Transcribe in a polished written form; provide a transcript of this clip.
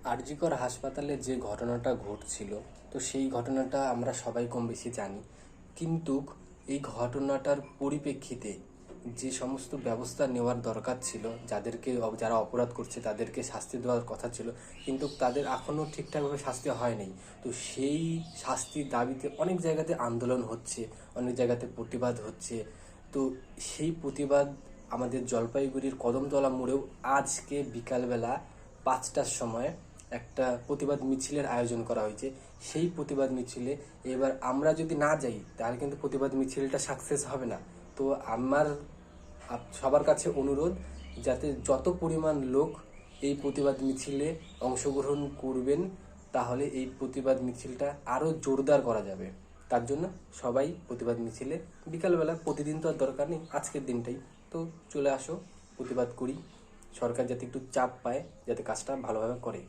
আর.জি. কর হাসপাতালে যে ঘটনাটা ঘটছিল, তো সেই ঘটনাটা আমরা সবাই কম বেশি জানি। কিন্তু এই ঘটনাটার পরিপ্রেক্ষিতে যে সমস্ত ব্যবস্থা নেওয়ার দরকার ছিল, যারা অপরাধ করছে তাদেরকে শাস্তি দেওয়ার কথা ছিল, কিন্তু তাদের এখনও ঠিকঠাকভাবে শাস্তি হয়নি। তো সেই শাস্তির দাবিতে অনেক জায়গাতে আন্দোলন হচ্ছে, অনেক জায়গাতে প্রতিবাদ হচ্ছে। তো সেই প্রতিবাদ আমাদের জলপাইগুড়ির কদমতলা মোড়েও আজকে বিকালবেলা 5টার সময় একটা প্রতিবাদ মিছিলের আয়োজন করা হয়েছে। সেই প্রতিবাদ মিছিলে এবার আমরা যদি না যাই তাহলে কিন্তু প্রতিবাদ মিছিলটা সাকসেস হবে না। তো আমার সবার কাছে অনুরোধ, যাতে যত পরিমাণ লোক এই প্রতিবাদ মিছিলে অংশগ্রহণ করবেন, তাহলে এই প্রতিবাদ মিছিলটা আরও জোরদার করা যাবে। তার জন্য সবাই প্রতিবাদ মিছিলে বিকালবেলা, প্রতিদিন তো আর দরকার নেই, আজকের দিনটাই তো চলে আসো, প্রতিবাদ করি। সরকার যাতে একটু চাপ পায়, যাতে কাজটা ভালোভাবে করে।